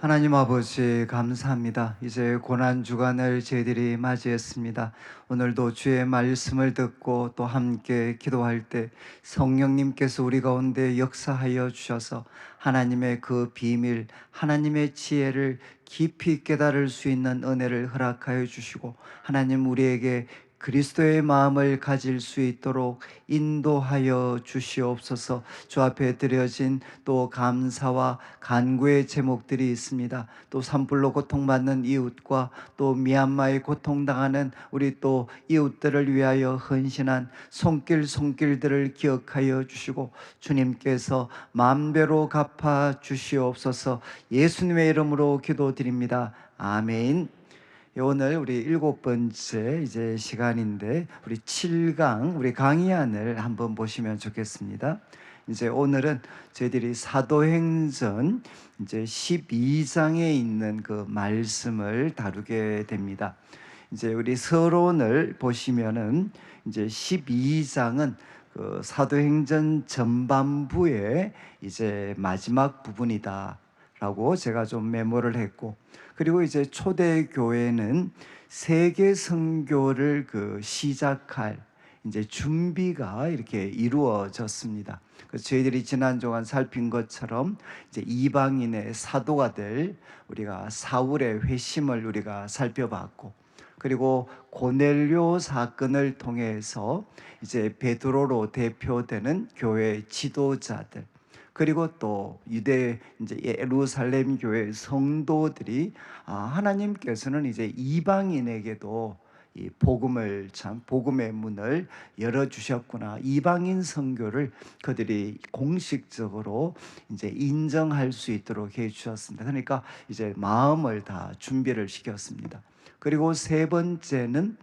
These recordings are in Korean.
하나님 아버지 감사합니다. 이제 고난주간을 저희들이 맞이했습니다. 오늘도 주의 말씀을 듣고 또 함께 기도할 때 성령님께서 우리 가운데 역사하여 주셔서 하나님의 그 비밀, 하나님의 지혜를 깊이 깨달을 수 있는 은혜를 허락하여 주시고, 하나님 우리에게 그리스도의 마음을 가질 수 있도록 인도하여 주시옵소서. 주 앞에 드려진 또 감사와 간구의 제목들이 있습니다. 또 산불로 고통받는 이웃과 또 미얀마에 고통당하는 우리 또 이웃들을 위하여 헌신한 손길들을 기억하여 주시고, 주님께서 만배로 갚아 주시옵소서. 예수님의 이름으로 기도드립니다. 아멘. 오늘 우리 일곱 번째 이제 시간인데, 우리 7강 우리 강의안을 한번 보시면 좋겠습니다. 이제 오늘은 저희들이 사도행전 이제 12장에 있는 그 말씀을 다루게 됩니다. 이제 우리 서론을 보시면은 이제 12장은 그 사도행전 전반부의 이제 마지막 부분이다 라고 제가 좀 메모를 했고, 그리고 이제 초대교회는 세계 선교를 시작할 이제 준비가 이렇게 이루어졌습니다. 저희들이 지난 주간 살핀 것처럼 이제 이방인의 사도가 될 우리가 사울의 회심을 우리가 살펴봤고, 그리고 고넬료 사건을 통해서 이제 베드로로 대표되는 교회 지도자들, 그리고 또 유대 이제 예루살렘 교회 성도들이 하나님께서는 이제 이방인에게도 이 복음을 참 복음의 문을 열어 주셨구나. 이방인 선교를 그들이 공식적으로 이제 인정할 수 있도록 해 주셨습니다. 그러니까 이제 마음을 다 준비를 시켰습니다. 그리고 세 번째는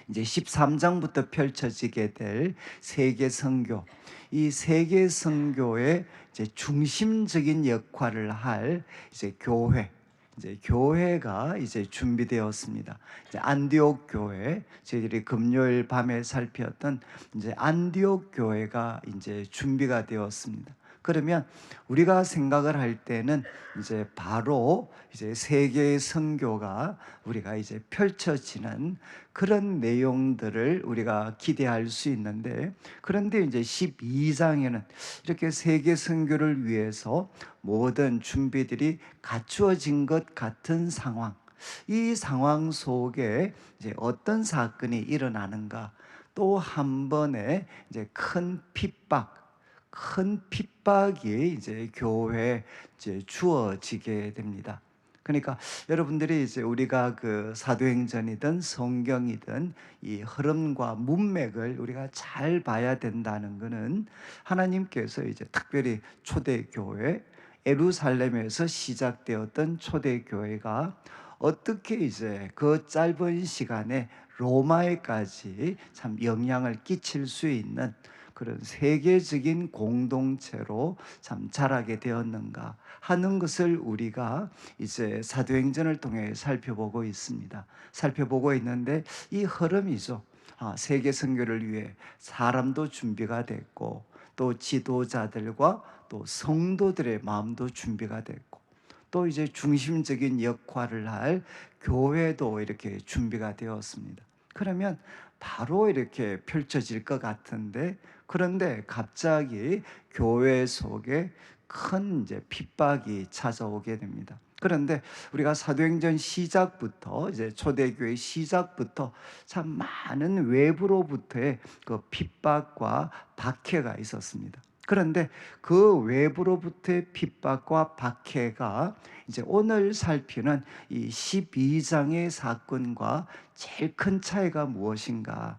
이제 13장부터 펼쳐지게 될 세계 선교. 이 세계 선교의 이제 중심적인 역할을 할 이제 교회. 이제 교회가 이제 준비되었습니다. 이제 안디옥 교회, 저희들이 금요일 밤에 살폈던 이제 안디옥 교회가 이제 준비가 되었습니다. 그러면 우리가 생각을 할 때는 이제 바로 이제 세계의 선교가 우리가 이제 펼쳐지는 그런 내용들을 우리가 기대할 수 있는데, 그런데 이제 12장에는 이렇게 세계 선교를 위해서 모든 준비들이 갖추어진 것 같은 상황, 이 상황 속에 이제 어떤 사건이 일어나는가, 또 한 번의 이제 큰 핍박이 이제 교회에 이제 주어지게 됩니다. 그러니까 여러분들이 이제 우리가 그 사도행전이든 성경이든 이 흐름과 문맥을 우리가 잘 봐야 된다는 것은, 하나님께서 이제 특별히 초대교회, 예루살렘에서 시작되었던 초대교회가 어떻게 이제 그 짧은 시간에 로마에까지 참 영향을 끼칠 수 있는 그런 세계적인 공동체로 참 자라게 되었는가 하는 것을 우리가 이제 사도행전을 통해 살펴보고 있습니다. 살펴보고 있는데, 이 흐름이죠. 세계 선교를 위해 사람도 준비가 됐고, 또 지도자들과 또 성도들의 마음도 준비가 됐고, 또 이제 중심적인 역할을 할 교회도 이렇게 준비가 되었습니다. 그러면 바로 이렇게 펼쳐질 것 같은데, 그런데 갑자기 교회 속에 큰 이제 핍박이 찾아오게 됩니다. 그런데 우리가 사도행전 시작부터, 이제 초대교회 시작부터 참 많은 외부로부터의 그 핍박과 박해가 있었습니다. 그런데 그 외부로부터의 핍박과 박해가 이제 오늘 살피는 이 12장의 사건과 제일 큰 차이가 무엇인가?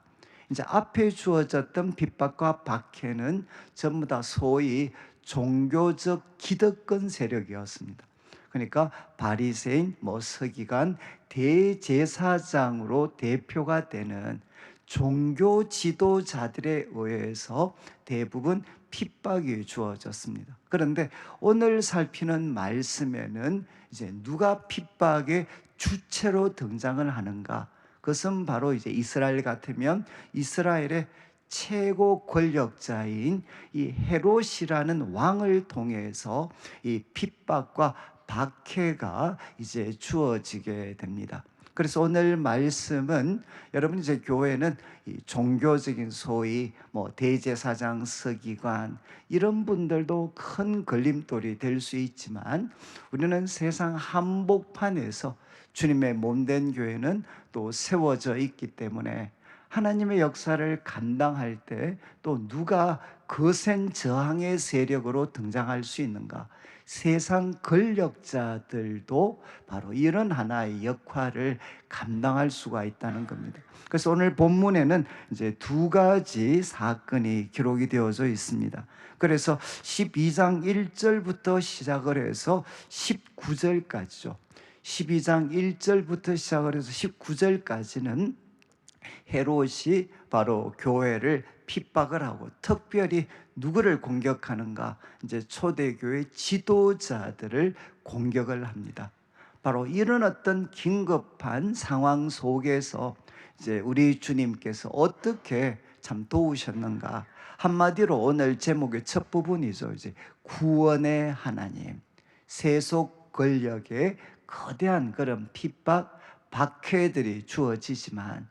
이제 앞에 주어졌던 핍박과 박해는 전부 다 소위 종교적 기득권 세력이었습니다. 그러니까 바리새인, 서기관, 대제사장으로 대표가 되는 종교 지도자들에 의해서 대부분 핍박이 주어졌습니다. 그런데 오늘 살피는 말씀에는 이제 누가 핍박의 주체로 등장을 하는가? 그것은 바로 이제 이스라엘 같으면 이스라엘의 최고 권력자인 이 헤롯이라는 왕을 통해서 이 핍박과 박해가 이제 주어지게 됩니다. 그래서 오늘 말씀은 여러분 이제 교회는 이 종교적인 소위 뭐 대제사장 서기관 이런 분들도 큰 걸림돌이 될 수 있지만 우리는 세상 한복판에서 주님의 몸된 교회는 또 세워져 있기 때문에 하나님의 역사를 감당할 때 또 누가 거센 저항의 세력으로 등장할 수 있는가? 세상 권력자들도 바로 이런 하나의 역할을 감당할 수가 있다는 겁니다. 그래서 오늘 본문에는 이제 두 가지 사건이 기록이 되어져 있습니다. 그래서 12장 1절부터 시작을 해서 19절까지죠. 12장 1절부터 시작을 해서 19절까지는 헤롯이 바로 교회를 핍박을 하고 특별히 누구를 공격하는가? 이제 초대교회 지도자들을 공격을 합니다. 바로 이런 어떤 긴급한 상황 속에서 이제 우리 주님께서 어떻게 참 도우셨는가? 한마디로 오늘 제목의 첫 부분이죠. 이제 구원의 하나님, 세속 권력의 거대한 그런 핍박, 박해들이 주어지지만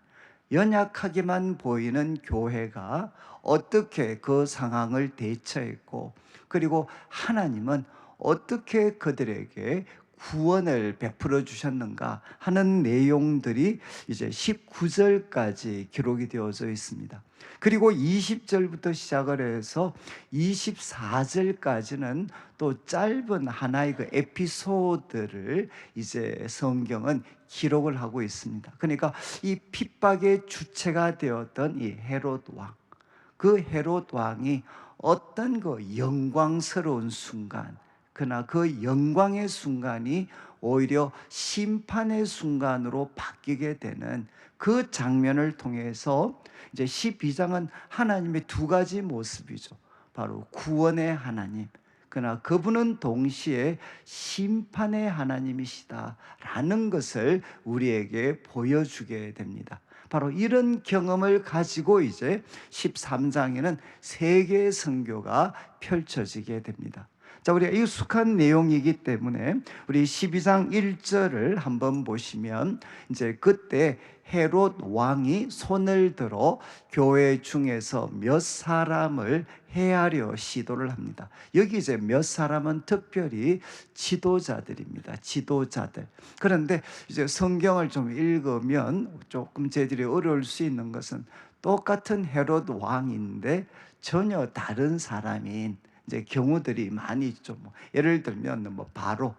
연약하게만 보이는 교회가 어떻게 그 상황을 대처했고, 그리고 하나님은 어떻게 그들에게 구원을 베풀어 주셨는가 하는 내용들이 이제 19절까지 기록이 되어져 있습니다. 그리고 20절부터 시작을 해서 24절까지는 또 짧은 하나의 그 에피소드를 이제 성경은 기록을 하고 있습니다. 그러니까 이 핍박의 주체가 되었던 이 헤롯 왕, 그 헤롯 왕이 어떤 그 영광스러운 순간, 그러나 그 영광의 순간이 오히려 심판의 순간으로 바뀌게 되는 그 장면을 통해서 이제 12장은 하나님의 두 가지 모습이죠. 바로 구원의 하나님, 그러나 그분은 동시에 심판의 하나님이시다라는 것을 우리에게 보여주게 됩니다. 바로 이런 경험을 가지고 이제 13장에는 세계 선교가 펼쳐지게 됩니다. 자, 우리가 익숙한 내용이기 때문에 우리 12장 1절을 한번 보시면 이제 그때 헤롯 왕이 손을 들어 교회 중에서 몇 사람을 해하려 시도를 합니다. 여기 이제 몇 사람은 특별히 지도자들입니다. 지도자들. 그런데 이제 성경을 좀 읽으면 조금 저희들이 어려울 수 있는 것은 똑같은 헤롯 왕인데 전혀 다른 사람인 이제 경우들이 많이 있죠. 뭐 예를 들면 뭐 바로,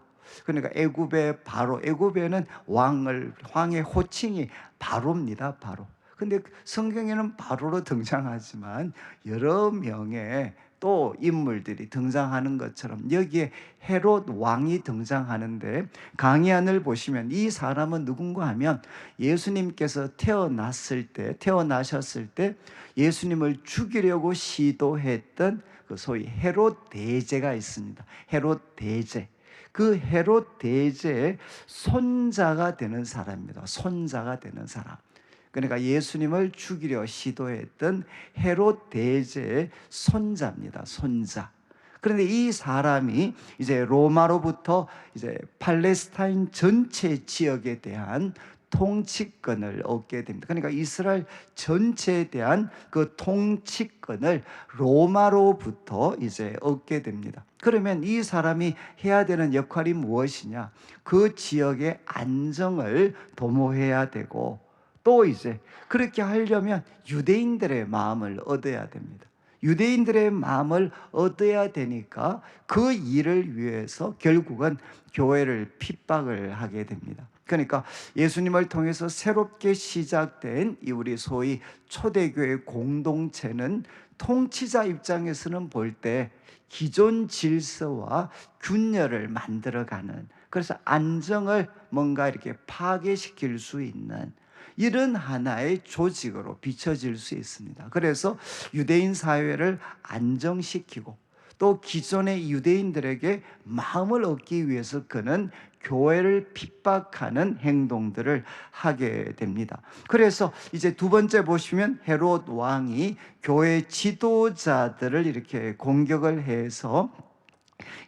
그러니까 애굽의 바로, 애굽에는 왕의 호칭이 바로입니다. 바로. 근데 성경에는 바로로 등장하지만 여러 명의 또 인물들이 등장하는 것처럼 여기에 헤롯 왕이 등장하는데, 강의안을 보시면 이 사람은 누군가 하면 예수님께서 태어나셨을 때 예수님을 죽이려고 시도했던 그 소위 헤롯 대제가 있습니다. 헤롯 대제. 그 헤롯 대제의 손자가 되는 사람입니다. 손자가 되는 사람. 그러니까 예수님을 죽이려 시도했던 헤롯 대제의 손자입니다. 손자. 그런데 이 사람이 이제 로마로부터 이제 팔레스타인 전체 지역에 대한 통치권을 얻게 됩니다. 그러니까 이스라엘 전체에 대한 그 통치권을 로마로부터 이제 얻게 됩니다. 그러면 이 사람이 해야 되는 역할이 무엇이냐? 그 지역의 안정을 도모해야 되고, 또 이제 그렇게 하려면 유대인들의 마음을 얻어야 됩니다. 유대인들의 마음을 얻어야 되니까 그 일을 위해서 결국은 교회를 핍박을 하게 됩니다. 그러니까 예수님을 통해서 새롭게 시작된 이 우리 소위 초대교회 공동체는 통치자 입장에서는 볼 때 기존 질서와 균열을 만들어가는, 그래서 안정을 뭔가 이렇게 파괴시킬 수 있는 이런 하나의 조직으로 비춰질 수 있습니다. 그래서 유대인 사회를 안정시키고 또 기존의 유대인들에게 마음을 얻기 위해서 그는 교회를 핍박하는 행동들을 하게 됩니다. 그래서 이제 두 번째 보시면 헤롯 왕이 교회 지도자들을 이렇게 공격을 해서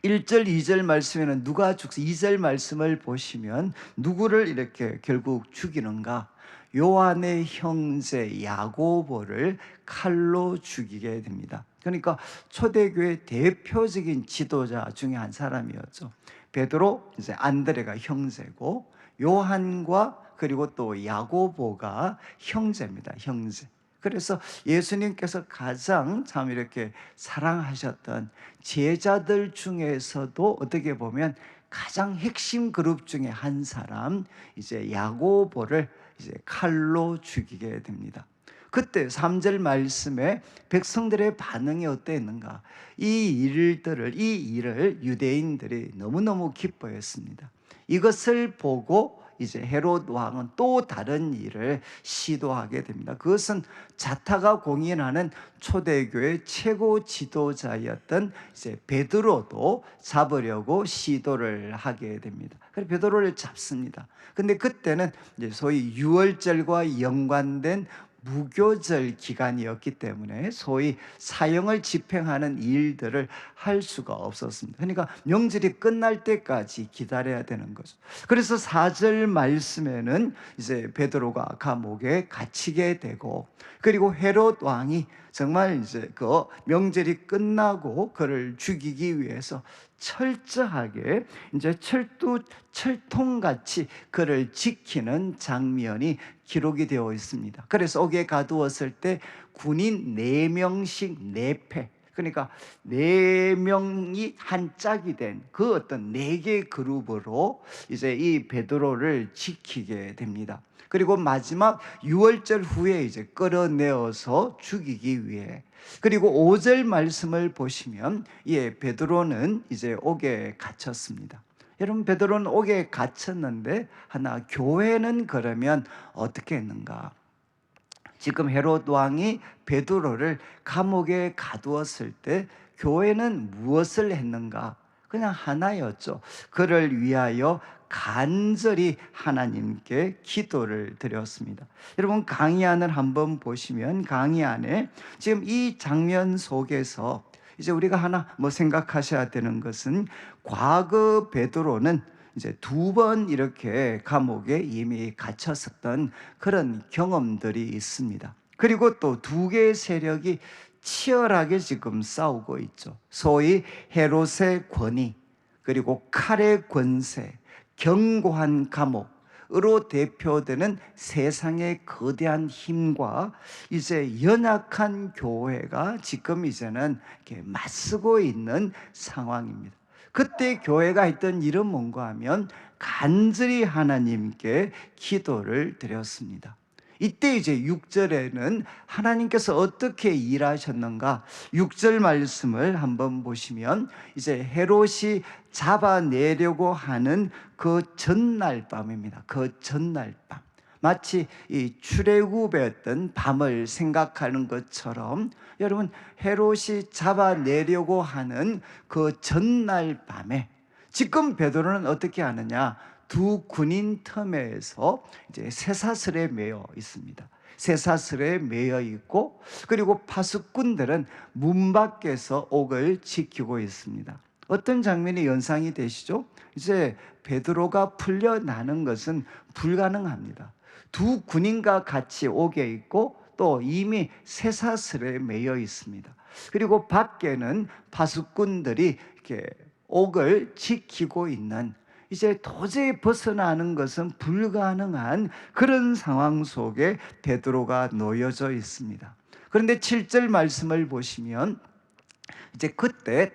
1절, 2절 말씀에는 누가 2절 말씀을 보시면 누구를 이렇게 결국 죽이는가? 요한의 형제 야고보를 칼로 죽이게 됩니다. 그러니까 초대교회 대표적인 지도자 중에 한 사람이었죠. 베드로, 이제 안드레가 형제고, 요한과 그리고 또 야고보가 형제입니다. 형제. 그래서 예수님께서 가장 참 이렇게 사랑하셨던 제자들 중에서도 어떻게 보면 가장 핵심 그룹 중에 한 사람, 이제 야고보를 이제 칼로 죽이게 됩니다. 그때 3절 말씀에 백성들의 반응이 어땠는가? 이 일을 유대인들이 너무너무 기뻐했습니다. 이것을 보고 이제 헤롯 왕은 또 다른 일을 시도하게 됩니다. 그것은 자타가 공인하는 초대교회 최고 지도자였던 이제 베드로도 잡으려고 시도를 하게 됩니다. 그래서 베드로를 잡습니다. 근데 그때는 이제 소위 유월절과 연관된 무교절 기간이었기 때문에 소위 사형을 집행하는 일들을 할 수가 없었습니다. 그러니까 명절이 끝날 때까지 기다려야 되는 거죠. 그래서 4절 말씀에는 이제 베드로가 감옥에 갇히게 되고, 그리고 헤롯 왕이 정말 이제 그 명절이 끝나고 그를 죽이기 위해서 철저하게 이제 철통같이 그를 지키는 장면이 기록이 되어 있습니다. 그래서 옥에 가두었을 때 군인 4명씩 4패, 그러니까 4명이 한 짝이 된 그 어떤 4개 그룹으로 이제 이 베드로를 지키게 됩니다. 그리고 마지막 6월절 후에 이제 끌어내어서 죽이기 위해, 그리고 5절 말씀을 보시면 베드로는 이제 옥에 갇혔습니다. 여러분, 베드로는 옥에 갇혔는데 하나, 교회는 그러면 어떻게 했는가? 지금 헤롯 왕이 베드로를 감옥에 가두었을 때 교회는 무엇을 했는가? 그냥 하나였죠. 그를 위하여 간절히 하나님께 기도를 드렸습니다. 여러분, 강의 안을 한번 보시면 강의 안에 지금 이 장면 속에서 이제 우리가 하나 생각하셔야 되는 것은, 과거 베드로는 이제 2번 이렇게 감옥에 이미 갇혔었던 그런 경험들이 있습니다. 그리고 또 2개의 세력이 치열하게 지금 싸우고 있죠. 소위 헤롯의 권위, 그리고 칼의 권세, 견고한 감옥으로 대표되는 세상의 거대한 힘과 이제 연약한 교회가 지금 이제는 이렇게 맞서고 있는 상황입니다. 그때 교회가 했던 일은 뭔가 하면 간절히 하나님께 기도를 드렸습니다. 이때 이제 6절에는 하나님께서 어떻게 일하셨는가? 6절 말씀을 한번 보시면 이제 헤롯이 잡아내려고 하는 그 전날 밤입니다. 그 전날 밤, 마치 이 출애굽했던 밤을 생각하는 것처럼, 여러분, 헤롯이 잡아내려고 하는 그 전날 밤에 지금 베드로는 어떻게 하느냐? 2 군인 틈에서 이제 쇠사슬에 매여 있습니다. 쇠사슬에 매여 있고, 그리고 파수꾼들은 문 밖에서 옥을 지키고 있습니다. 어떤 장면이 연상이 되시죠? 이제 베드로가 풀려나는 것은 불가능합니다. 2 군인과 같이 옥에 있고 또 이미 쇠사슬에 매여 있습니다. 그리고 밖에는 파수꾼들이 이렇게 옥을 지키고 있는, 이제 도저히 벗어나는 것은 불가능한 그런 상황 속에 베드로가 놓여져 있습니다. 그런데 7절 말씀을 보시면 이제 그때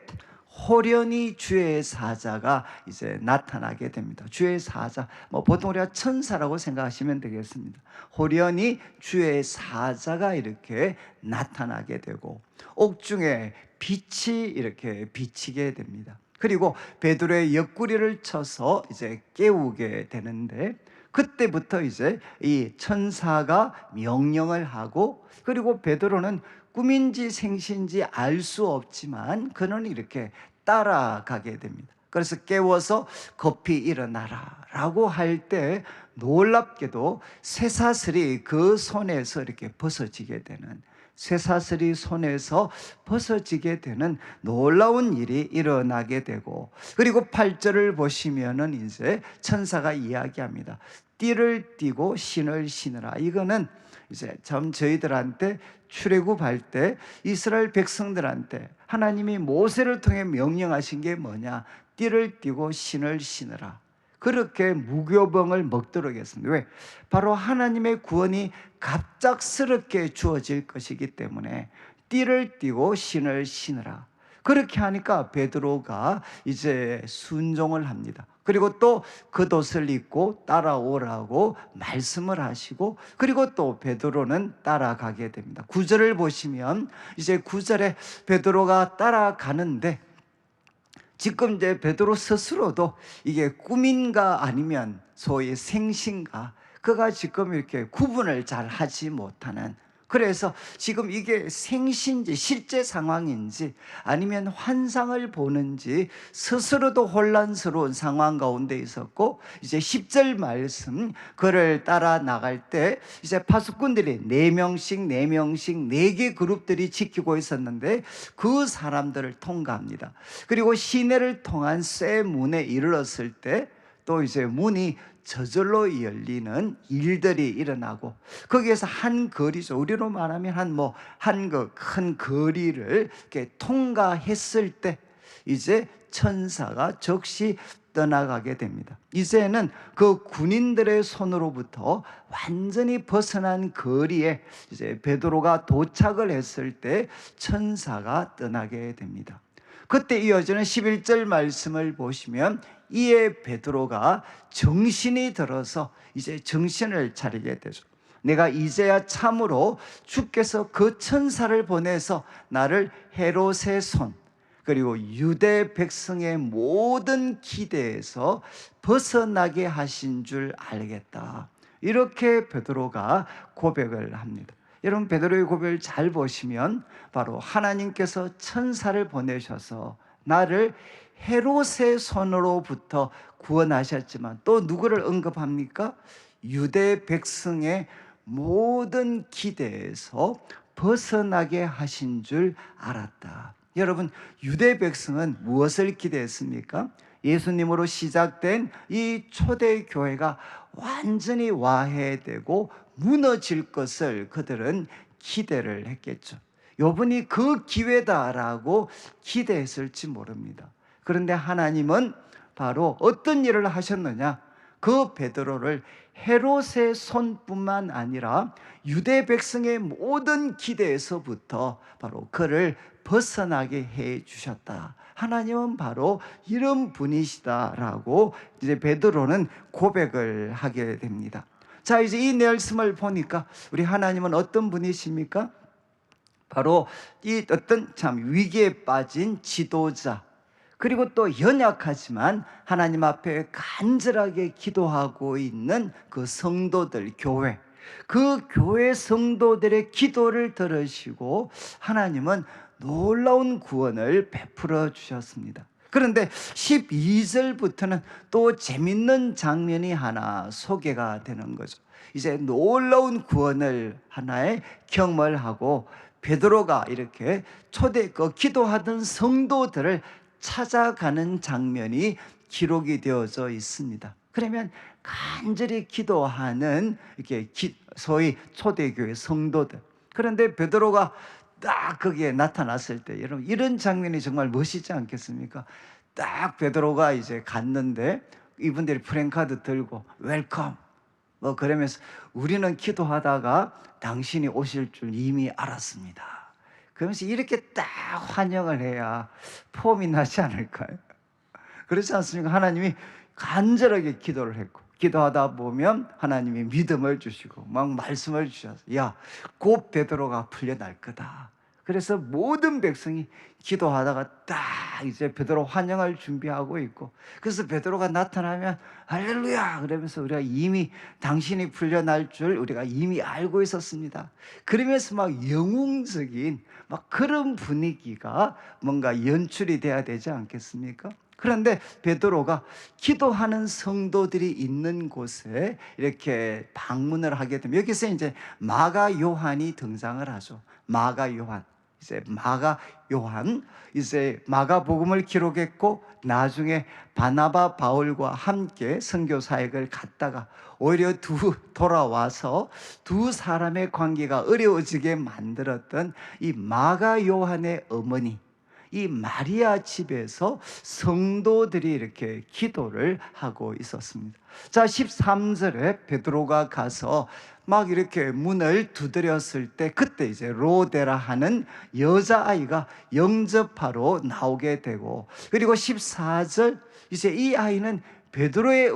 호련히 주의 사자가 이제 나타나게 됩니다. 주의 사자, 보통 우리가 천사라고 생각하시면 되겠습니다. 호련히 주의 사자가 이렇게 나타나게 되고, 옥중에 빛이 이렇게 비치게 됩니다. 그리고 베드로의 옆구리를 쳐서 이제 깨우게 되는데, 그때부터 이제 이 천사가 명령을 하고, 그리고 베드로는 꿈인지 생시인지 알 수 없지만 그는 이렇게 따라가게 됩니다. 그래서 깨워서 급히 일어나라 라고 할 때 놀랍게도 쇠사슬이 그 손에서 이렇게 벗어지게 되는, 쇠사슬이 손에서 벗어지게 되는 놀라운 일이 일어나게 되고, 그리고 8절을 보시면은 이제 천사가 이야기합니다. 띠를 띠고 신을 신으라. 이거는 이제 참 저희들한테 출애굽할 때 이스라엘 백성들한테 하나님이 모세를 통해 명령하신 게 뭐냐? 띠를 띠고 신을 신으라. 그렇게 무교병을 먹도록 했습니다. 왜? 바로 하나님의 구원이 갑작스럽게 주어질 것이기 때문에 띠를 띠고 신을 신으라. 그렇게 하니까 베드로가 이제 순종을 합니다. 그리고 또 겉옷을 입고 따라오라고 말씀을 하시고, 그리고 또 베드로는 따라가게 됩니다. 9절을 보시면 이제 9절에 베드로가 따라가는데, 지금 이제 베드로 스스로도 이게 꿈인가 아니면 소위 생신가, 그가 지금 이렇게 구분을 잘 하지 못하는, 그래서 지금 이게 생신지 실제 상황인지 아니면 환상을 보는지 스스로도 혼란스러운 상황 가운데 있었고, 이제 10절 말씀 그를 따라 나갈 때 이제 파수꾼들이 4명씩 4개 그룹들이 지키고 있었는데 그 사람들을 통과합니다. 그리고 시내를 통한 쇠 문에 이르렀을 때 또 이제 문이 저절로 열리는 일들이 일어나고, 거기에서 한 거리죠. 우리로 말하면 한 큰 거리를 이렇게 통과했을 때 이제 천사가 즉시 떠나가게 됩니다. 이제는 그 군인들의 손으로부터 완전히 벗어난 거리에 이제 베드로가 도착을 했을 때 천사가 떠나게 됩니다. 그때 이어지는 11절 말씀을 보시면 이에 베드로가 정신이 들어서 이제 정신을 차리게 되죠. 내가 이제야 참으로 주께서 그 천사를 보내서 나를 헤롯의 손 그리고 유대 백성의 모든 기대에서 벗어나게 하신 줄 알겠다. 이렇게 베드로가 고백을 합니다. 여러분, 베드로의 고백을 잘 보시면 바로 하나님께서 천사를 보내셔서 나를 헤롯의 손으로부터 구원하셨지만 또 누구를 언급합니까? 유대 백성의 모든 기대에서 벗어나게 하신 줄 알았다. 여러분, 유대 백성은 무엇을 기대했습니까? 예수님으로 시작된 이 초대교회가 완전히 와해되고 무너질 것을 그들은 기대를 했겠죠. 요번이 그 기회다라고 기대했을지 모릅니다. 그런데 하나님은 바로 어떤 일을 하셨느냐? 그 베드로를 헤롯의 손뿐만 아니라 유대 백성의 모든 기대에서부터 바로 그를 벗어나게 해 주셨다. 하나님은 바로 이런 분이시다라고 이제 베드로는 고백을 하게 됩니다. 자, 이제 이 말씀을 보니까 우리 하나님은 어떤 분이십니까? 바로 이 어떤 참 위기에 빠진 지도자, 그리고 또 연약하지만 하나님 앞에 간절하게 기도하고 있는 그 성도들, 교회, 그 교회 성도들의 기도를 들으시고 하나님은 놀라운 구원을 베풀어 주셨습니다. 그런데 12절부터는 또 재밌는 장면이 하나 소개가 되는 거죠. 이제 놀라운 구원을 하나의 경험을 하고 베드로가 이렇게 기도하던 성도들을 찾아가는 장면이 기록이 되어져 있습니다. 그러면 간절히 기도하는 이렇게 소위 초대교회 성도들. 그런데 베드로가 딱 거기에 나타났을 때 여러분 이런 장면이 정말 멋있지 않겠습니까? 딱 베드로가 이제 갔는데 이분들이 프랭카드 들고 웰컴 그러면서 우리는 기도하다가 당신이 오실 줄 이미 알았습니다. 그러면서 이렇게 딱 환영을 해야 폼이 나지 않을까요? 그렇지 않습니까? 하나님이 간절하게 기도를 했고 기도하다 보면 하나님이 믿음을 주시고 막 말씀을 주셔서 야, 곧 베드로가 풀려날 거다. 그래서 모든 백성이 기도하다가 딱 이제 베드로 환영을 준비하고 있고, 그래서 베드로가 나타나면 할렐루야 그러면서 우리가 이미 당신이 풀려날 줄 우리가 이미 알고 있었습니다. 그러면서 막 영웅적인 막 그런 분위기가 뭔가 연출이 돼야 되지 않겠습니까? 그런데 베드로가 기도하는 성도들이 있는 곳에 이렇게 방문을 하게 되면, 여기서 이제 마가 요한이 등장을 하죠. 마가 요한. 이제 마가복음을 기록했고, 나중에 바나바 바울과 함께 선교 사역을 갔다가 오히려 돌아와서 두 사람의 관계가 어려워지게 만들었던 이 마가 요한의 어머니, 이 마리아 집에서 성도들이 이렇게 기도를 하고 있었습니다. 자, 13절에 베드로가 가서 막 이렇게 문을 두드렸을 때, 그때 이제 로데라 하는 여자아이가 영접하러 나오게 되고, 그리고 14절, 이제 이 아이는 베드로의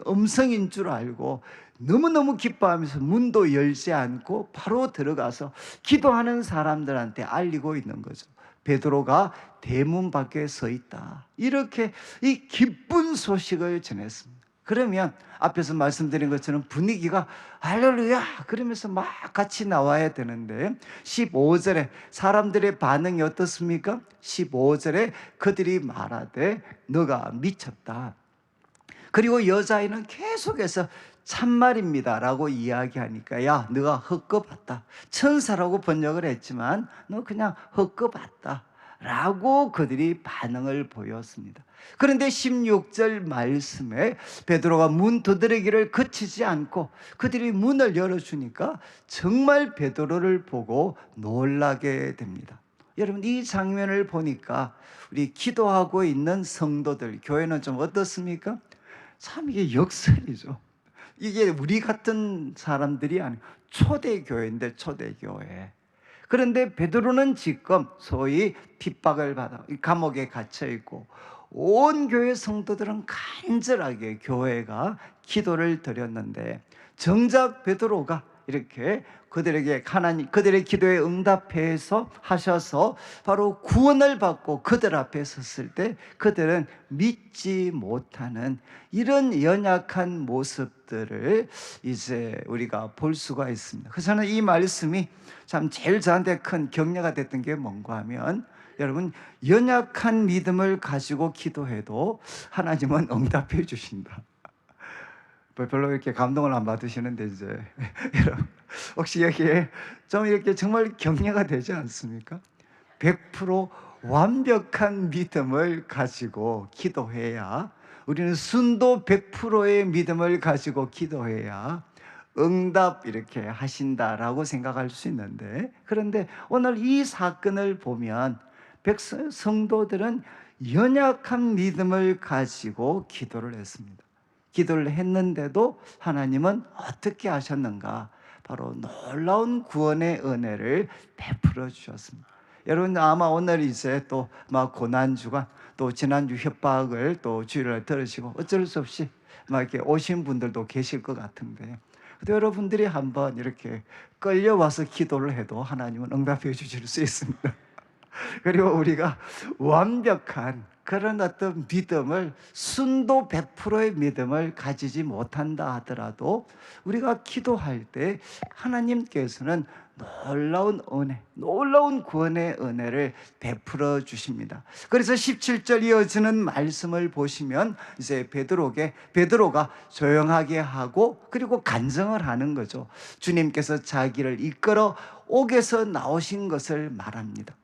음성인 줄 알고 너무너무 기뻐하면서 문도 열지 않고 바로 들어가서 기도하는 사람들한테 알리고 있는 거죠. 베드로가 대문 밖에 서 있다, 이렇게 이 기쁜 소식을 전했습니다. 그러면 앞에서 말씀드린 것처럼 분위기가 할렐루야 그러면서 막 같이 나와야 되는데, 15절에 사람들의 반응이 어떻습니까? 15절에 그들이 말하되 너가 미쳤다. 그리고 여자아이는 계속해서 참말입니다 라고 이야기하니까, 야, 너가 헛것봤다, 천사라고 번역을 했지만 너 그냥 헛것봤다 라고 그들이 반응을 보였습니다. 그런데 16절 말씀에 베드로가 문 두드리기를 그치지 않고 그들이 문을 열어주니까 정말 베드로를 보고 놀라게 됩니다. 여러분, 이 장면을 보니까 우리 기도하고 있는 성도들, 교회는 좀 어떻습니까? 참 이게 역설이죠. 이게 우리 같은 사람들이 아니고 초대교회인데, 초대교회. 그런데 베드로는 지금 소위 핍박을 받아 감옥에 갇혀 있고, 온 교회 성도들은 간절하게 교회가 기도를 드렸는데, 정작 베드로가 이렇게 그들에게 그들의 기도에 응답해서 하셔서 바로 구원을 받고 그들 앞에 섰을 때 그들은 믿지 못하는 이런 연약한 모습들을 이제 우리가 볼 수가 있습니다. 그래서 저는 이 말씀이 참 제일 저한테 큰 격려가 됐던 게 뭔가 하면, 여러분, 연약한 믿음을 가지고 기도해도 하나님은 응답해 주신다. 별로 이렇게 감동을 안 받으시는데, 이제 여러분, 혹시 여기에 좀 이렇게 정말 격려가 되지 않습니까? 100% 완벽한 믿음을 가지고 기도해야, 우리는 순도 100%의 믿음을 가지고 기도해야 응답 이렇게 하신다라고 생각할 수 있는데, 그런데 오늘 이 사건을 보면 성도들은 연약한 믿음을 가지고 기도를 했습니다. 기도를 했는데도 하나님은 어떻게 하셨는가? 바로 놀라운 구원의 은혜를 베풀어 주셨습니다. 여러분, 아마 오늘 이제 또 막 고난주간, 또 지난주 협박을 또 주일날 들으시고 어쩔 수 없이 막 이렇게 오신 분들도 계실 것 같은데, 여러분들이 한번 이렇게 끌려와서 기도를 해도 하나님은 응답해 주실 수 있습니다. 그리고 우리가 완벽한 그런 어떤 믿음을, 순도 100%의 믿음을 가지지 못한다 하더라도 우리가 기도할 때 하나님께서는 놀라운 은혜, 놀라운 구원의 은혜를 베풀어 주십니다. 그래서 17절 이어지는 말씀을 보시면 이제 베드로가 조용하게 하고 그리고 간증을 하는 거죠. 주님께서 자기를 이끌어 옥에서 나오신 것을 말합니다.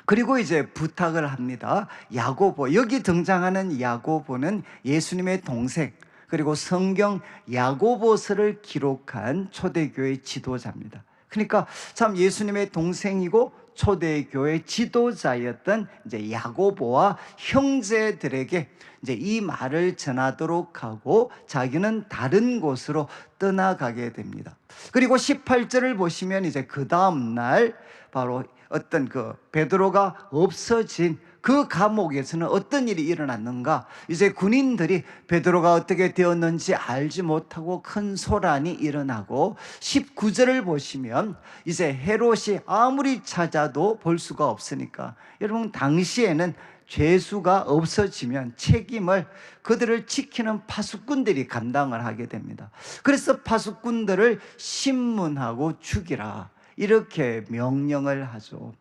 그리고 이제 부탁을 합니다. 야고보, 여기 등장하는 야고보는 예수님의 동생, 그리고 성경 야고보서를 기록한 초대교회 지도자입니다. 그러니까 참 예수님의 동생이고 초대교회 지도자였던 이제 야고보와 형제들에게 이제 이 말을 전하도록 하고 자기는 다른 곳으로 떠나가게 됩니다. 그리고 18절을 보시면 이제 그 다음 날 바로 어떤 그 베드로가 없어진 그 감옥에서는 어떤 일이 일어났는가? 이제 군인들이 베드로가 어떻게 되었는지 알지 못하고 큰 소란이 일어나고, 19절을 보시면 이제 헤롯이 아무리 찾아도 볼 수가 없으니까, 여러분 당시에는 죄수가 없어지면 책임을 그들을 지키는 파수꾼들이 감당을 하게 됩니다. 그래서 파수꾼들을 신문하고 죽이라 이렇게 명령을 하죠.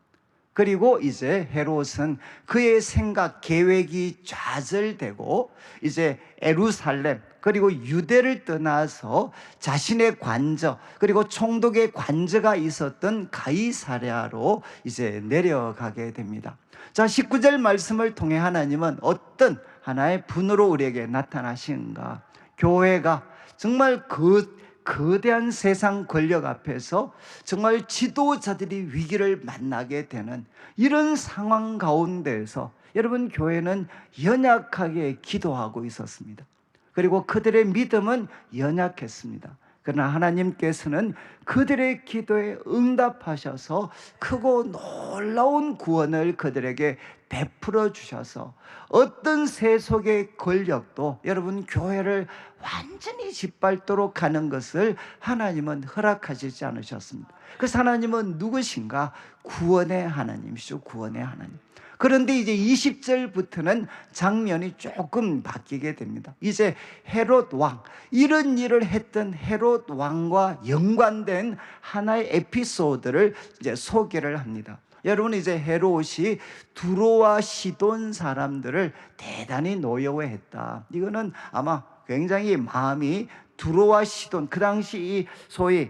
그리고 이제 헤롯은 그의 생각, 계획이 좌절되고 이제 예루살렘 그리고 유대를 떠나서 자신의 관저 그리고 총독의 관저가 있었던 가이사랴로 이제 내려가게 됩니다. 자, 19절 말씀을 통해 하나님은 어떤 하나의 분으로 우리에게 나타나신가? 교회가 정말 그 거대한 세상 권력 앞에서 정말 지도자들이 위기를 만나게 되는 이런 상황 가운데에서 여러분, 교회는 연약하게 기도하고 있었습니다. 그리고 그들의 믿음은 연약했습니다. 그러나 하나님께서는 그들의 기도에 응답하셔서 크고 놀라운 구원을 그들에게 베풀어 주셔서 어떤 세속의 권력도 여러분 교회를 완전히 짓밟도록 하는 것을 하나님은 허락하시지 않으셨습니다. 그래서 하나님은 누구신가? 구원의 하나님이시죠. 구원의 하나님. 그런데 이제 20절부터는 장면이 조금 바뀌게 됩니다. 이제 헤롯 왕, 이런 일을 했던 헤롯 왕과 연관된 하나의 에피소드를 이제 소개를 합니다. 여러분, 이제 헤롯이 두로와 시돈 사람들을 대단히 노여워했다. 이거는 아마 굉장히 마음이 두로와 시돈, 그 당시 이 소위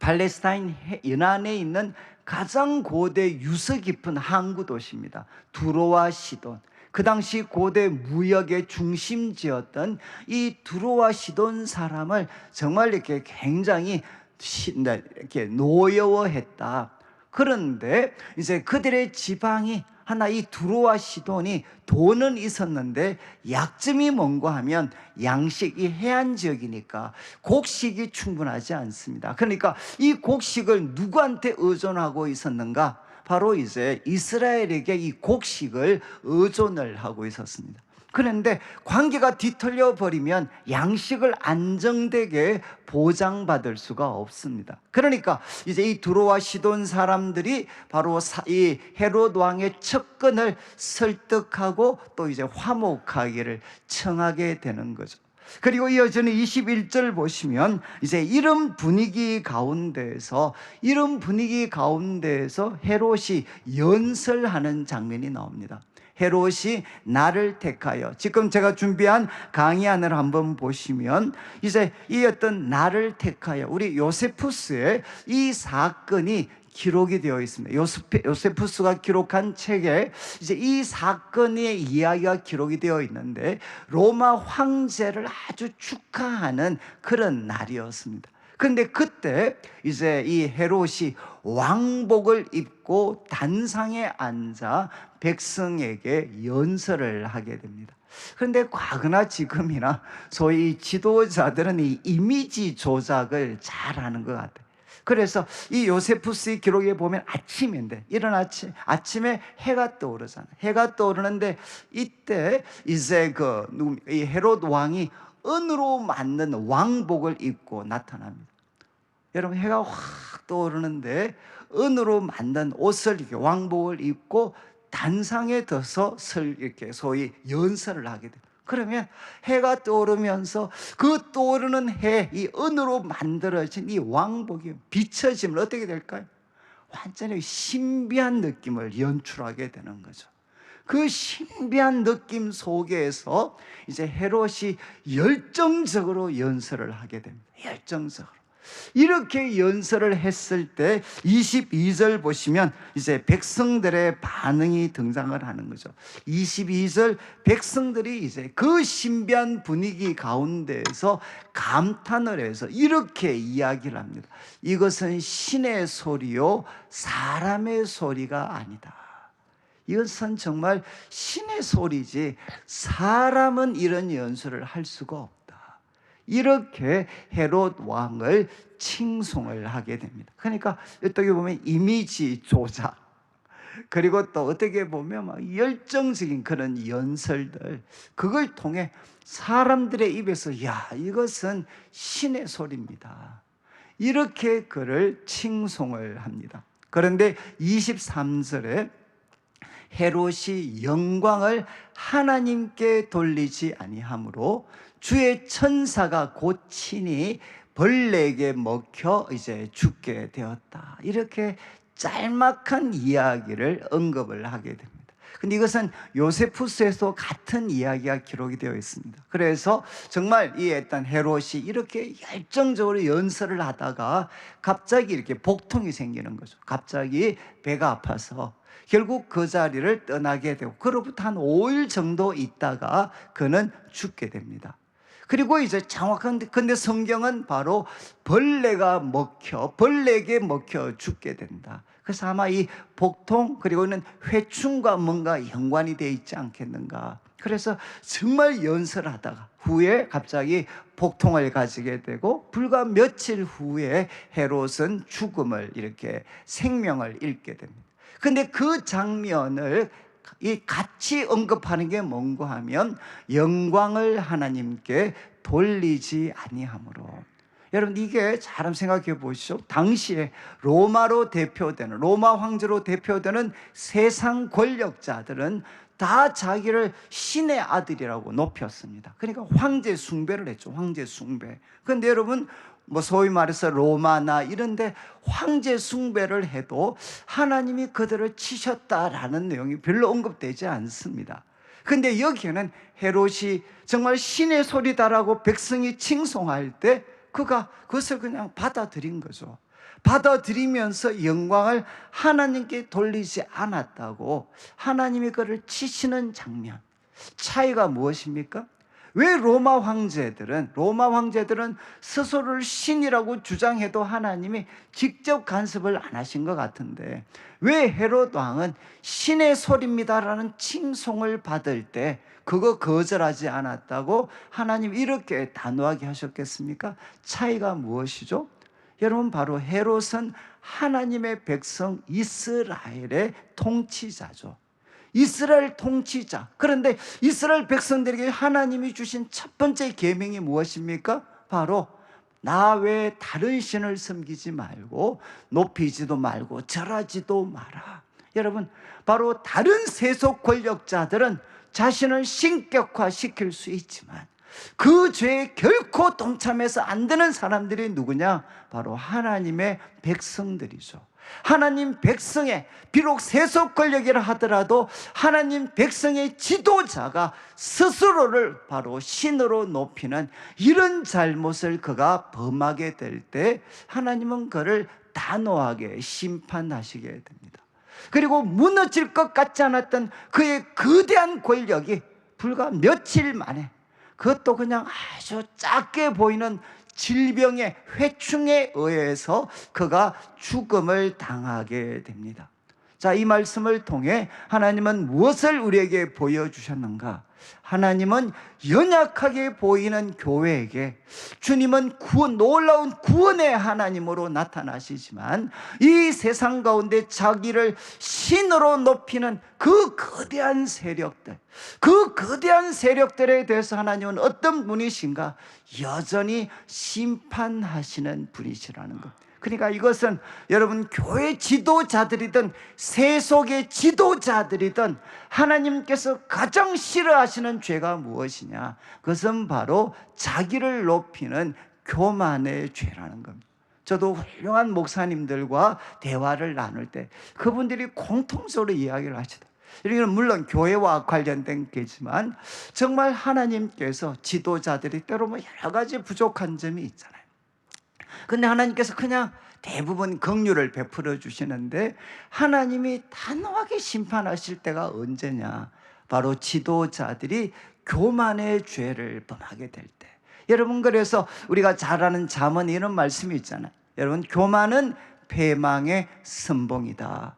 팔레스타인 연안에 있는 가장 고대 유서 깊은 항구 도시입니다. 두로와 시돈. 그 당시 고대 무역의 중심지였던 이 두로와 시돈 사람을 정말 이렇게 굉장히 이렇게 노여워했다. 그런데 이제 그들의 지방이 하나, 이 두로와 시돈이 돈은 있었는데 약점이 뭔가 하면 양식이 해안 지역이니까 곡식이 충분하지 않습니다. 그러니까 이 곡식을 누구한테 의존하고 있었는가? 바로 이제 이스라엘에게 이 곡식을 의존을 하고 있었습니다. 그런데 관계가 뒤틀려 버리면 양식을 안정되게 보장받을 수가 없습니다. 그러니까 이제 이 두로와 시돈 사람들이 바로 이 헤롯 왕의 척근을 설득하고 또 이제 화목하기를 청하게 되는 거죠. 그리고 이어지는 21절 보시면 이제 이런 분위기 가운데에서 헤롯이 연설하는 장면이 나옵니다. 헤롯이 나를 택하여, 지금 제가 준비한 강의안을 한번 보시면 이제 이 어떤 나를 택하여, 우리 요세푸스의 이 사건이 기록이 되어 있습니다. 요세푸스가 기록한 책에 이제 이 사건의 이야기가 기록이 되어 있는데 로마 황제를 아주 축하하는 그런 날이었습니다. 그런데 그때 이제 이 헤롯이 왕복을 입고 단상에 앉아 백성에게 연설을 하게 됩니다. 그런데 과거나 지금이나 소위 지도자들은 이 이미지 조작을 잘하는 것 같아요. 그래서 이 요세푸스의 기록에 보면 아침인데, 이른 아침에 해가 떠오르잖아요. 해가 떠오르는데 이때 이제 이 헤롯 왕이 은으로 만든 왕복을 입고 나타납니다. 여러분, 해가 확 떠오르는데 은으로 만든 옷을, 이렇게 왕복을 입고 단상에 둬서 이렇게 소위 연설을 하게 돼요. 그러면 해가 떠오르면서 그 떠오르는 해, 이 은으로 만들어진 이 왕복이 비춰지면 어떻게 될까요? 완전히 신비한 느낌을 연출하게 되는 거죠. 그 신비한 느낌 속에서 이제 헤롯이 열정적으로 연설을 하게 됩니다. 열정적으로. 이렇게 연설을 했을 때 22절 보시면 이제 백성들의 반응이 등장을 하는 거죠. 22절, 백성들이 이제 그 신비한 분위기 가운데에서 감탄을 해서 이렇게 이야기를 합니다. 이것은 신의 소리요 사람의 소리가 아니다. 이것은 정말 신의 소리지 사람은 이런 연설을 할 수가 없다. 이렇게 헤롯 왕을 칭송을 하게 됩니다. 그러니까 어떻게 보면 이미지 조작, 그리고 또 어떻게 보면 막 열정적인 그런 연설들, 그걸 통해 사람들의 입에서 야, 이것은 신의 소리입니다, 이렇게 그를 칭송을 합니다. 그런데 23절에 헤롯이 영광을 하나님께 돌리지 아니하므로 주의 천사가 곧 친히 벌레에게 먹혀 이제 죽게 되었다. 이렇게 짤막한 이야기를 언급을 하게 됩니다. 근데 이것은 요세푸스에서 같은 이야기가 기록이 되어 있습니다. 그래서 정말 이 일단 헤롯이 이렇게 열정적으로 연설을 하다가 갑자기 이렇게 복통이 생기는 거죠. 갑자기 배가 아파서 결국 그 자리를 떠나게 되고, 그로부터 한 5일 정도 있다가 그는 죽게 됩니다. 그리고 이제 근데 성경은 바로 벌레에게 먹혀 죽게 된다. 그래서 아마 이 복통 그리고는 회충과 뭔가 연관이 되어 있지 않겠는가. 그래서 정말 연설하다가 후에 갑자기 복통을 가지게 되고, 불과 며칠 후에 헤롯은 이렇게 생명을 잃게 됩니다. 근데 그 장면을 같이 언급하는 게 뭔고 하면, 영광을 하나님께 돌리지 아니함으로. 여러분, 이게 잘 한번 생각해 보시죠. 당시에 로마 황제로 대표되는 세상 권력자들은 다 자기를 신의 아들이라고 높였습니다. 그러니까 황제 숭배를 했죠. 황제 숭배. 그런데 여러분, 소위 말해서 로마나 이런데 황제 숭배를 해도 하나님이 그들을 치셨다라는 내용이 별로 언급되지 않습니다. 근데 여기에는 헤롯이 정말 신의 소리다라고 백성이 칭송할 때 그가 그것을 그냥 받아들인 거죠. 받아들이면서 영광을 하나님께 돌리지 않았다고 하나님이 그를 치시는 장면. 차이가 무엇입니까? 왜 로마 황제들은 스스로를 신이라고 주장해도 하나님이 직접 간섭을 안 하신 것 같은데, 왜 헤롯 왕은 신의 소리입니다라는 칭송을 받을 때 그거 거절하지 않았다고 하나님 이렇게 단호하게 하셨겠습니까? 차이가 무엇이죠? 여러분, 바로 헤롯은 하나님의 백성 이스라엘의 통치자죠. 이스라엘 통치자. 그런데 이스라엘 백성들에게 하나님이 주신 첫 번째 계명이 무엇입니까? 바로 나 외에 다른 신을 섬기지 말고, 높이지도 말고 절하지도 마라. 여러분, 바로 다른 세속 권력자들은 자신을 신격화시킬 수 있지만 그 죄에 결코 동참해서 안 되는 사람들이 누구냐? 바로 하나님의 백성들이죠. 하나님 백성의, 비록 세속 권력이라 하더라도 하나님 백성의 지도자가 스스로를 바로 신으로 높이는 이런 잘못을 그가 범하게 될 때 하나님은 그를 단호하게 심판하시게 됩니다. 그리고 무너질 것 같지 않았던 그의 거대한 권력이 불과 며칠 만에, 그것도 그냥 아주 작게 보이는 질병의 회충에 의해서 그가 죽음을 당하게 됩니다. 자, 이 말씀을 통해 하나님은 무엇을 우리에게 보여주셨는가? 하나님은 연약하게 보이는 교회에게 주님은 놀라운 구원의 하나님으로 나타나시지만, 이 세상 가운데 자기를 신으로 높이는 그 거대한 세력들에 대해서 하나님은 어떤 분이신가? 여전히 심판하시는 분이시라는 것. 그러니까 이것은 여러분, 교회 지도자들이든 세속의 지도자들이든 하나님께서 가장 싫어하시는 죄가 무엇이냐? 그것은 바로 자기를 높이는 교만의 죄라는 겁니다. 저도 훌륭한 목사님들과 대화를 나눌 때 그분들이 공통적으로 이야기를 하시더라고요. 이건 물론 교회와 관련된 게지만 정말 하나님께서 지도자들이 때로는 여러 가지 부족한 점이 있잖아요. 근데 하나님께서 그냥 대부분 긍휼을 베풀어 주시는데, 하나님이 단호하게 심판하실 때가 언제냐? 바로 지도자들이 교만의 죄를 범하게 될 때. 여러분, 그래서 우리가 잘 아는 잠언 이런 말씀이 있잖아요. 여러분, 교만은 패망의 선봉이다.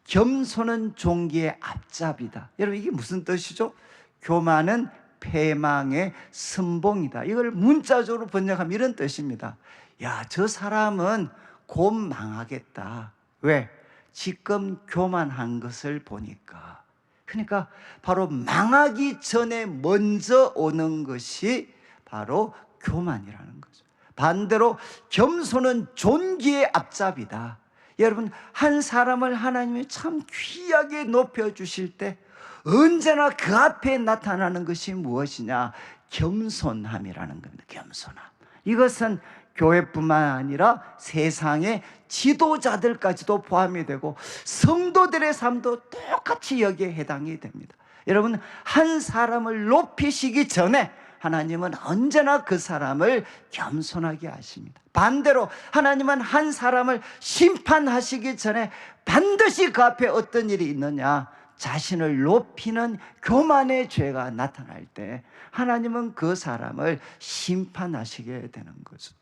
겸손은 종기의 앞잡이다. 여러분, 이게 무슨 뜻이죠? 교만은 패망의 선봉이다. 이걸 문자적으로 번역하면 이런 뜻입니다. 야, 저 사람은 곧 망하겠다. 왜? 지금 교만한 것을 보니까. 그러니까 바로 망하기 전에 먼저 오는 것이 바로 교만이라는 거죠. 반대로 겸손은 존귀의 앞잡이다. 여러분, 한 사람을 하나님이 참 귀하게 높여주실 때 언제나 그 앞에 나타나는 것이 무엇이냐? 겸손함이라는 겁니다. 겸손함. 이것은 교회뿐만 아니라 세상의 지도자들까지도 포함이 되고 성도들의 삶도 똑같이 여기에 해당이 됩니다. 여러분, 한 사람을 높이시기 전에 하나님은 언제나 그 사람을 겸손하게 하십니다. 반대로 하나님은 한 사람을 심판하시기 전에 반드시 그 앞에 어떤 일이 있느냐, 자신을 높이는 교만의 죄가 나타날 때 하나님은 그 사람을 심판하시게 되는 거죠.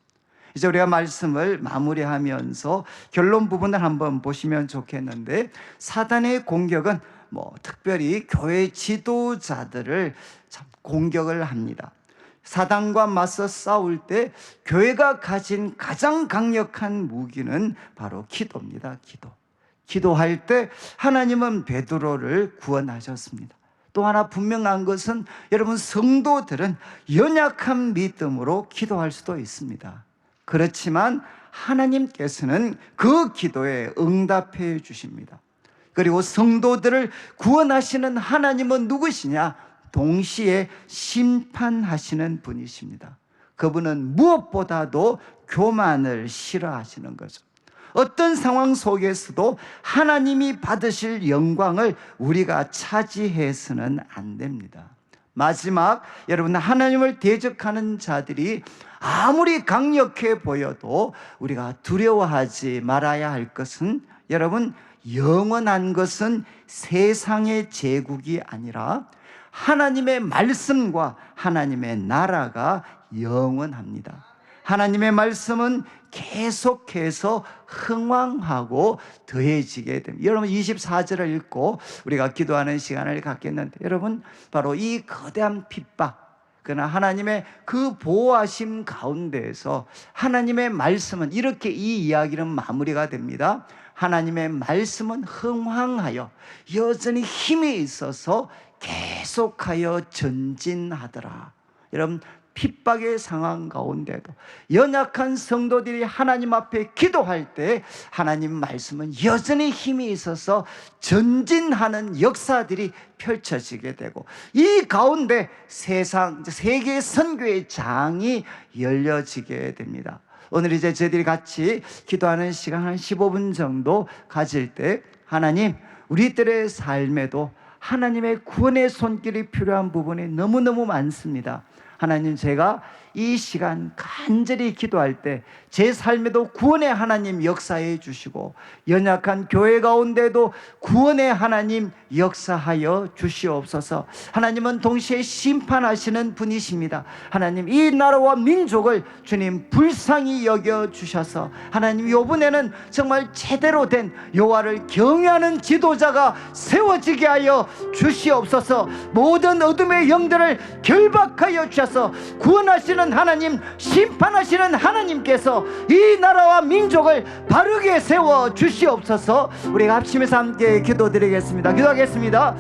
이제 우리가 말씀을 마무리하면서 결론 부분을 한번 보시면 좋겠는데, 사단의 공격은 특별히 교회 지도자들을 참 공격을 합니다. 사단과 맞서 싸울 때 교회가 가진 가장 강력한 무기는 바로 기도입니다. 기도할 때 하나님은 베드로를 구원하셨습니다. 또 하나 분명한 것은 여러분, 성도들은 연약한 믿음으로 기도할 수도 있습니다. 그렇지만 하나님께서는 그 기도에 응답해 주십니다. 그리고 성도들을 구원하시는 하나님은 누구시냐? 동시에 심판하시는 분이십니다. 그분은 무엇보다도 교만을 싫어하시는 거죠. 어떤 상황 속에서도 하나님이 받으실 영광을 우리가 차지해서는 안 됩니다. 마지막, 여러분, 하나님을 대적하는 자들이 아무리 강력해 보여도 우리가 두려워하지 말아야 할 것은, 여러분, 영원한 것은 세상의 제국이 아니라 하나님의 말씀과 하나님의 나라가 영원합니다. 하나님의 말씀은 계속해서 흥왕하고 더해지게 됩니다. 여러분, 24절을 읽고 우리가 기도하는 시간을 갖겠는데, 여러분, 바로 이 거대한 핍박, 그러나 하나님의 그 보호하심 가운데에서 하나님의 말씀은 이렇게, 이 이야기는 마무리가 됩니다. 하나님의 말씀은 흥황하여 여전히 힘이 있어서 계속하여 전진하더라. 여러분, 핍박의 상황 가운데도 연약한 성도들이 하나님 앞에 기도할 때 하나님 말씀은 여전히 힘이 있어서 전진하는 역사들이 펼쳐지게 되고, 이 가운데 세계 선교의 장이 열려지게 됩니다. 오늘 이제 저희들이 같이 기도하는 시간 한 15분 정도 가질 때, 하나님, 우리들의 삶에도 하나님의 구원의 손길이 필요한 부분이 너무너무 많습니다. 하나님, 제가 이 시간 간절히 기도할 때 제 삶에도 구원의 하나님 역사해 주시고, 연약한 교회 가운데도 구원의 하나님 역사하여 주시옵소서. 하나님은 동시에 심판하시는 분이십니다. 하나님, 이 나라와 민족을 주님 불쌍히 여겨 주셔서 하나님, 이번에는 정말 제대로 된 여호와를 경외하는 지도자가 세워지게 하여 주시옵소서. 모든 어둠의 영들을 결박하여 주셔서 구원하시는 하나님, 심판하시는 하나님께서 이 나라와 민족을 바르게 세워 주시옵소서. 우리가 합심해서 함께 기도드리겠습니다. 기도하겠습니다.